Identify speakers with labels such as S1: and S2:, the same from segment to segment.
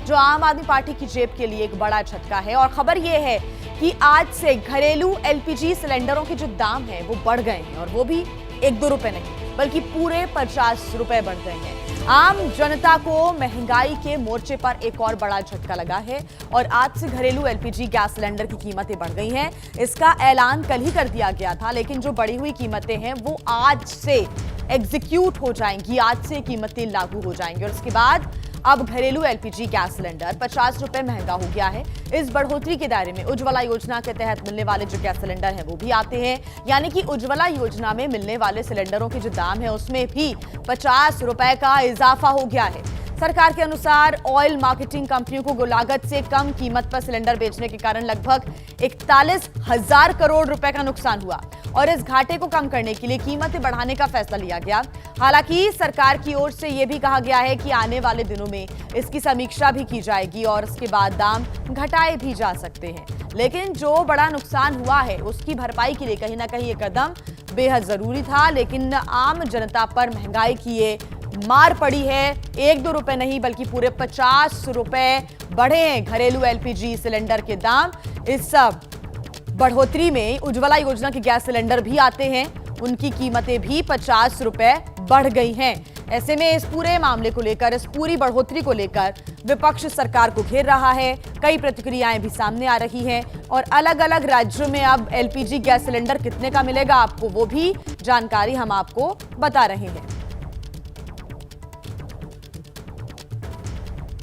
S1: जो आम आदमी पार्टी की जेब के लिए एक बड़ा झटका है। और खबर यह है कि आज से घरेलू एलपीजी सिलेंडरों के जो दाम है वो बढ़ गए हैं, और वो भी 1-2 रुपए नहीं बल्कि पूरे 50 रुपए बढ़ गए हैं। आम जनता को महंगाई के मोर्चे पर एक और बड़ा झटका लगा है, और आज से घरेलू एलपीजी गैस सिलेंडर की कीमतें बढ़ गई हैं। इसका ऐलान कल ही कर दिया गया था, लेकिन जो बढ़ी हुई कीमतें हैं वो आज से एग्जीक्यूट हो जाएंगी, आज से कीमतें लागू हो जाएंगी। और उसके बाद अब घरेलू एलपीजी गैस सिलेंडर 50 रुपए महंगा हो गया है। इस बढ़ोतरी के दायरे में उज्ज्वला योजना के तहत मिलने वाले जो गैस सिलेंडर हैं वो भी आते हैं, यानी कि उज्ज्वला योजना में मिलने वाले सिलेंडरों के जो दाम है उसमें भी 50 रुपए का इजाफा हो गया है। सरकार के अनुसार ऑयल मार्केटिंग कंपनियों को लागत से कम कीमत पर सिलेंडर बेचने के कारण लगभग 41,000 करोड़ रुपए का नुकसान हुआ, और इस घाटे को कम करने के लिए कीमतें बढ़ाने का फैसला लिया गया। हालांकि सरकार की ओर से यह भी कहा गया है कि आने वाले दिनों में इसकी समीक्षा भी की जाएगी और उसके बाद दाम घटाए भी जा सकते हैं। लेकिन जो बड़ा नुकसान हुआ है उसकी भरपाई के लिए कहीं ना कहीं ये कदम बेहद जरूरी था, लेकिन आम जनता पर महंगाई की ये मार पड़ी है। 1-2 रुपए नहीं बल्कि पूरे 50 रुपए बढ़े हैं घरेलू एलपीजी सिलेंडर के दाम। इस बढ़ोतरी में उज्ज्वला योजना के गैस सिलेंडर भी आते हैं, उनकी कीमतें भी 50 रुपए बढ़ गई हैं। ऐसे में इस पूरे मामले को लेकर, इस पूरी बढ़ोतरी को लेकर विपक्ष सरकार को घेर रहा है। कई प्रतिक्रियाएं भी सामने आ रही हैं, और अलग अलग राज्यों में अब एलपीजी गैस सिलेंडर कितने का मिलेगा आपको, वो भी जानकारी हम आपको बता रहे हैं।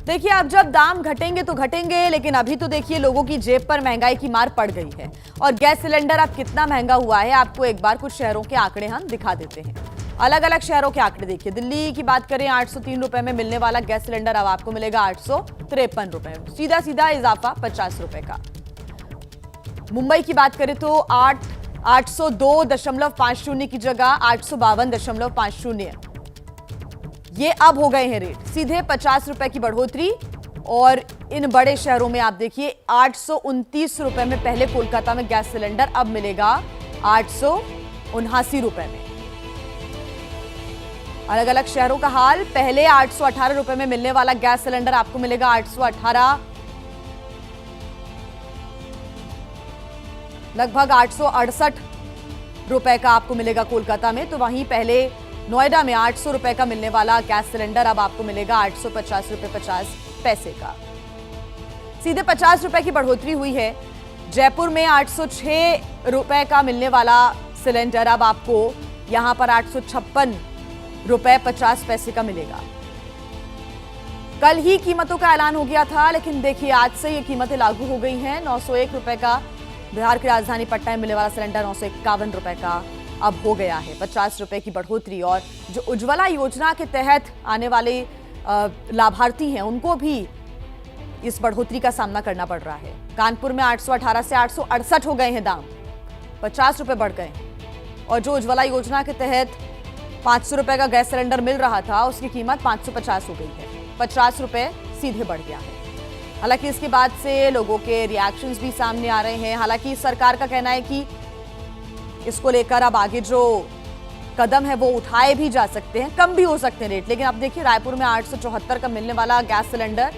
S1: देखिए, अब जब दाम घटेंगे तो घटेंगे, लेकिन अभी तो देखिए लोगों की जेब पर महंगाई की मार पड़ गई है। और गैस सिलेंडर अब कितना महंगा हुआ है आपको एक बार कुछ शहरों के आंकड़े हम दिखा देते हैं। अलग अलग शहरों के आंकड़े देखिए। दिल्ली की बात करें, 803 रुपए में मिलने वाला गैस सिलेंडर अब आपको मिलेगा 853 रुपए, सीधा सीधा इजाफा 50 रुपए का। मुंबई की बात करें तो 802.50 की जगह 852.50 ये अब हो गए हैं रेट, सीधे 50 रुपए की बढ़ोतरी। और इन बड़े शहरों में आप देखिए 829 रुपए में पहले कोलकाता में गैस सिलेंडर अब मिलेगा 879 रुपए में। अलग अलग शहरों का हाल, पहले 818 रुपए में मिलने वाला गैस सिलेंडर आपको मिलेगा 818, लगभग 868 रुपए का आपको मिलेगा कोलकाता में। तो वहीं पहले नोएडा में 800 रुपए का मिलने वाला गैस सिलेंडर अब आपको मिलेगा 850 रुपए 50 पैसे का, सीधे 50 रुपए की बढ़ोतरी हुई है। जयपुर में 806 रुपए का मिलने वाला सिलेंडर अब आपको यहां पर 856 रुपए 50 पैसे का मिलेगा। कल ही कीमतों का ऐलान हो गया था, लेकिन देखिए आज से ये कीमतें लागू हो गई हैं। 901 रुपए का बिहार की राजधानी पटना में मिलने वाला सिलेंडर 951 रुपए का अब हो गया है। 50 रुपए की बढ़ोतरी। और जो उज्ज्वला योजना के तहत आने वाले लाभार्थी हैं उनको भी इस बढ़ोतरी का सामना करना पड़ रहा है। कानपुर में 818 से 868 हो गए हैं दाम, 50 रुपए बढ़ गए। और जो उज्ज्वला योजना के तहत 500 रुपए का गैस सिलेंडर मिल रहा था उसकी कीमत 550 हो गई है, 50 रुपए सीधे बढ़ गया है। हालांकि इसके बाद से लोगों के रिएक्शंस भी सामने आ रहे हैं। हालांकि सरकार का कहना है कि इसको लेकर अब आगे जो कदम है वो उठाए भी जा सकते हैं, कम भी हो सकते हैं रेट। लेकिन अब देखिए रायपुर में 874 का मिलने वाला गैस सिलेंडर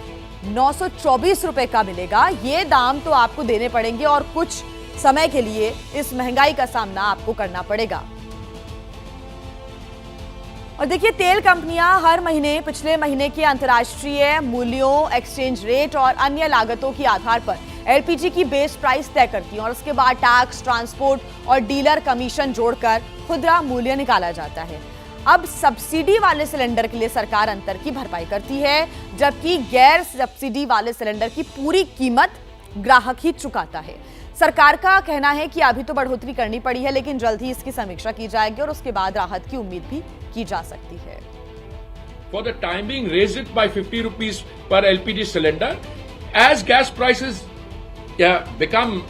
S1: 924 रुपए का मिलेगा। ये दाम तो आपको देने पड़ेंगे और कुछ समय के लिए इस महंगाई का सामना आपको करना पड़ेगा। और देखिए, तेल कंपनियां हर महीने पिछले महीने के अंतर्राष्ट्रीय मूल्यों, एक्सचेंज रेट और अन्य लागतों के आधार पर एलपीजी की बेस प्राइस तय करती हैं, और उसके बाद टैक्स, ट्रांसपोर्ट और डीलर कमीशन जोड़कर खुदरा मूल्य निकाला जाता है। अब सब्सिडी वाले सिलेंडर के लिए सरकार अंतर की भरपाई करती है, जबकि गैर सब्सिडी वाले सिलेंडर की पूरी कीमत ग्राहक ही चुकाता है। सरकार का कहना है कि अभी तो बढ़ोतरी करनी पड़ी है, लेकिन जल्द ही इसकी समीक्षा की जाएगी और उसके बाद राहत की उम्मीद भी की जा सकती है।
S2: For the time being, raise it by 50 rupees per LPG cylinder. As gas prices become,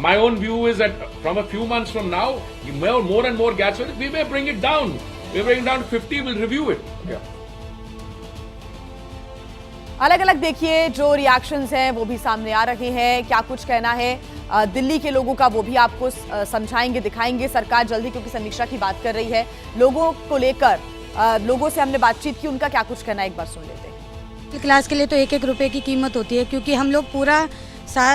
S2: my own view is that from a few months from now, more and more gas, we may bring it down. We bring it down to 50, we'll review it.
S1: अलग अलग देखिए जो reactions हैं वो भी सामने आ रहे हैं। क्या कुछ कहना है दिल्ली के लोगों का वो भी आपको समझाएंगे, दिखाएंगे। सरकार जल्दी क्योंकि समीक्षा की बात कर रही है लोगों को लेकर, लोगों से हमने बातचीत की, उनका क्या कुछ कहना है एक बार सुन लेते हैं।
S3: क्लास के लिए तो 1-1 रुपए की कीमत होती है, क्योंकि हम लोग पूरा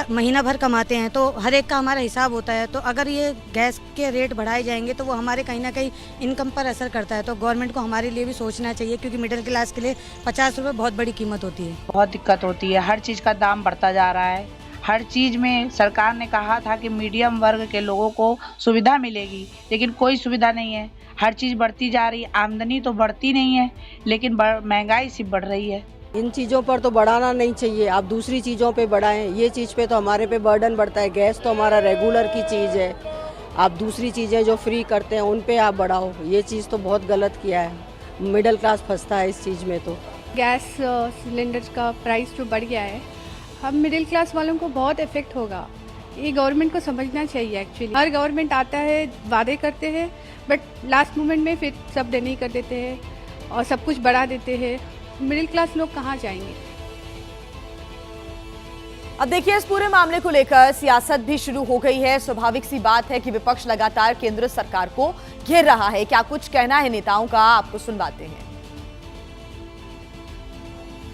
S3: महीना भर कमाते हैं, तो हर एक का हमारा हिसाब होता है। तो अगर ये गैस के रेट बढ़ाए जाएंगे तो वो हमारे कहीं ना कहीं इनकम पर असर करता है। तो गवर्नमेंट को हमारे लिए भी सोचना चाहिए, क्योंकि मिडिल क्लास के लिए 50 रुपये बहुत बड़ी कीमत होती है।
S4: बहुत दिक्कत होती है, हर चीज़ का दाम बढ़ता जा रहा है। हर चीज़ में सरकार ने कहा था कि मीडियम वर्ग के लोगों को सुविधा मिलेगी, लेकिन कोई सुविधा नहीं है। हर चीज़ बढ़ती जा रही है, आमदनी तो बढ़ती नहीं है, लेकिन महंगाई सिर्फ बढ़ रही है।
S5: इन चीज़ों पर तो बढ़ाना नहीं चाहिए, आप दूसरी चीज़ों पे बढ़ाएं। ये चीज़ पे तो हमारे पे बर्डन बढ़ता है। गैस तो हमारा रेगुलर की चीज़ है, आप दूसरी चीज़ें जो फ्री करते हैं उन पे आप बढ़ाओ। ये चीज़ तो बहुत गलत किया है, मिडिल क्लास फंसता है इस चीज़ में। तो
S6: गैस सिलेंडर का प्राइस जो बढ़ गया है, हम मिडिल क्लास वालों को बहुत इफेक्ट होगा। ये गवर्नमेंट को समझना चाहिए। एक्चुअली हर गवर्नमेंट आता है, वादे करते हैं, बट लास्ट मोमेंट में फिर सब डिनी कर देते हैं और सब कुछ बढ़ा देते हैं। मिडिल क्लास लोग कहाँ जाएंगे?
S1: अब देखिए, इस पूरे मामले को लेकर सियासत भी शुरू हो गई है। स्वाभाविक सी बात है कि विपक्ष लगातार केंद्र सरकार को घेर रहा है। क्या कुछ कहना है नेताओं का, आपको सुनवाते हैं।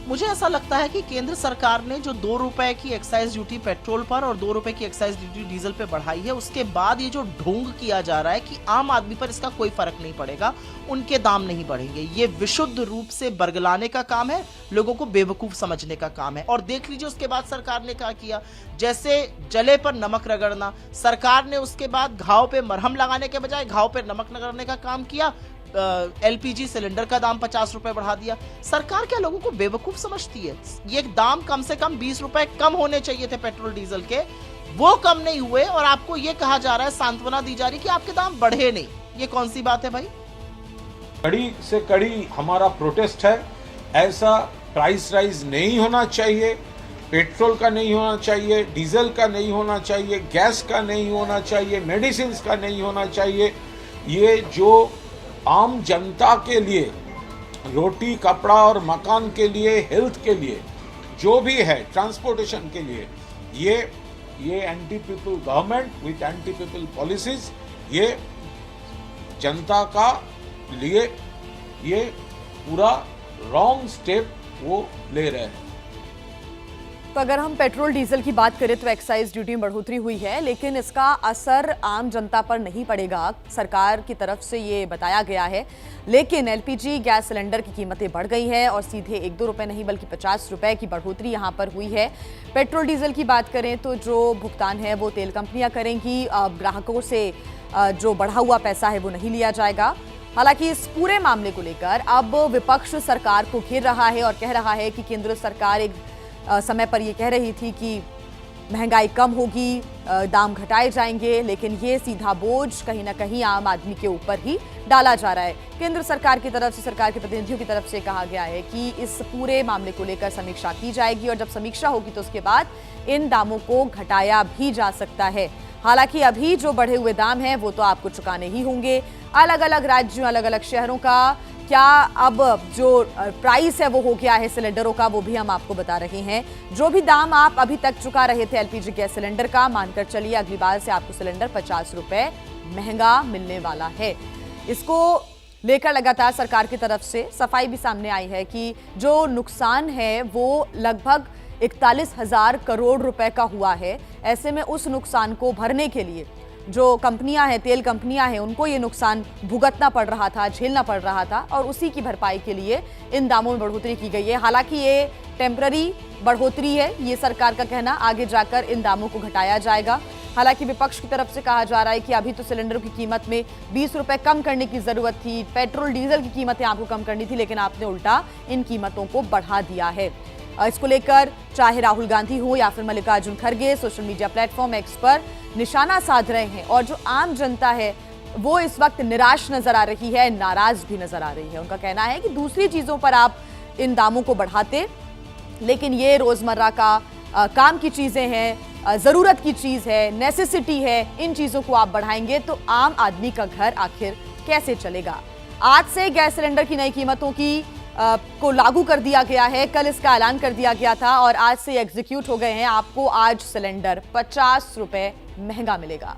S7: मुझे ऐसा लगता है कि केंद्र सरकार ने जो 2 रुपए की एक्साइज ड्यूटी पेट्रोल पर और 2 रुपए की एक्साइज ड्यूटी डीजल पे बढ़ाई है, उसके बाद ये जो ढोंग किया जा रहा है कि आम आदमी पर इसका कोई फर्क नहीं पड़ेगा, उनके दाम नहीं बढ़ेंगे, ये विशुद्ध रूप से बरगलाने का काम है, लोगों को बेवकूफ समझने का काम है। और देख लीजिए उसके बाद सरकार ने क्या किया, जैसे जले पर नमक रगड़ना, सरकार ने उसके बाद घाव पे मरहम लगाने के बजाय घाव पे नमक रगड़ने का काम किया। एलपीजी सिलेंडर का दाम 50 रुपए बढ़ा दिया। सरकार क्या लोगों को बेवकूफ समझती है? ये दाम कम से कम 20 रुपए कम होने चाहिए थे पेट्रोल डीजल के, वो कम नहीं हुए और आपको ये कहा जा रहा है, सांत्वना दी जा रही कि आपके दाम बढ़े नहीं। ये कौन सी बात है भाई?
S8: कड़ी से कड़ी हमारा प्रोटेस्ट है। ऐसा प्राइस राइज नहीं होना चाहिए, पेट्रोल का नहीं होना चाहिए, डीजल का नहीं होना चाहिए, गैस का नहीं होना चाहिए, मेडिसिन का नहीं होना चाहिए। ये जो आम जनता के लिए रोटी, कपड़ा और मकान के लिए, हेल्थ के लिए जो भी है, ट्रांसपोर्टेशन के लिए, ये anti people government with anti people policies, ये जनता का लिए ये पूरा रॉन्ग स्टेप वो ले रहे हैं।
S1: तो अगर हम पेट्रोल डीजल की बात करें तो एक्साइज ड्यूटी में बढ़ोतरी हुई है, लेकिन इसका असर आम जनता पर नहीं पड़ेगा, सरकार की तरफ से ये बताया गया है। लेकिन एलपीजी गैस सिलेंडर की कीमतें बढ़ गई हैं और सीधे 1-2 रुपए नहीं बल्कि 50 रुपए की बढ़ोतरी यहाँ पर हुई है। पेट्रोल डीजल की बात करें तो जो भुगतान है वो तेल कंपनियां करेंगी, ग्राहकों से जो बढ़ा हुआ पैसा है वो नहीं लिया जाएगा। हालांकि इस पूरे मामले को लेकर अब विपक्ष सरकार को घेर रहा है और कह रहा है कि केंद्र सरकार एक समय पर ये कह रही थी कि महंगाई कम होगी, दाम घटाए जाएंगे, लेकिन ये सीधा बोझ कहीं ना कहीं आम आदमी के ऊपर ही डाला जा रहा है। केंद्र सरकार की तरफ से, सरकार के प्रतिनिधियों की तरफ से कहा गया है कि इस पूरे मामले को लेकर समीक्षा की जाएगी और जब समीक्षा होगी तो उसके बाद इन दामों को घटाया भी जा सकता है। हालांकि अभी जो बढ़े हुए दाम हैं वो तो आपको चुकाने ही होंगे। अलग अलग राज्यों, अलग अलग शहरों का क्या अब जो प्राइस है वो हो गया है सिलेंडरों का, वो भी हम आपको बता रहे हैं। जो भी दाम आप अभी तक चुका रहे थे एलपीजी गैस सिलेंडर का, मानकर चलिए अगली बार से आपको सिलेंडर 50 रुपए महंगा मिलने वाला है। इसको लेकर लगातार सरकार की तरफ से सफाई भी सामने आई है कि जो नुकसान है वो लगभग 41,000 करोड़ रुपए का हुआ है। ऐसे में उस नुकसान को भरने के लिए जो कंपनियां हैं, तेल कंपनियां हैं, उनको ये नुकसान भुगतना पड़ रहा था, झेलना पड़ रहा था और उसी की भरपाई के लिए इन दामों में बढ़ोतरी की गई है। हालांकि ये टेम्पररी बढ़ोतरी है, ये सरकार का कहना, आगे जाकर इन दामों को घटाया जाएगा। हालांकि विपक्ष की तरफ से कहा जा रहा है कि अभी तो सिलेंडरों की कीमत में 20 रुपए कम करने की जरूरत थी, पेट्रोल डीजल की कीमतें आपको कम करनी थी, लेकिन आपने उल्टा इन कीमतों को बढ़ा दिया है। इसको लेकर चाहे राहुल गांधी हो या फिर मल्लिकार्जुन खड़गे सोशल मीडिया प्लेटफॉर्म एक्स पर निशाना साध रहे हैं और जो आम जनता है वो इस वक्त निराश नजर आ रही है, नाराज भी नजर आ रही है। उनका कहना है कि दूसरी चीजों पर आप इन दामों को बढ़ाते, लेकिन ये रोजमर्रा का काम की चीजें हैं, जरूरत की चीज है, नेसेसिटी है, इन चीजों को आप बढ़ाएंगे तो आम आदमी का घर आखिर कैसे चलेगा। आज से गैस सिलेंडर की नई कीमतों की को लागू कर दिया गया है, कल इसका ऐलान कर दिया गया था और आज से एग्जीक्यूट हो गए हैं। आपको आज सिलेंडर 50 रुपए महंगा मिलेगा।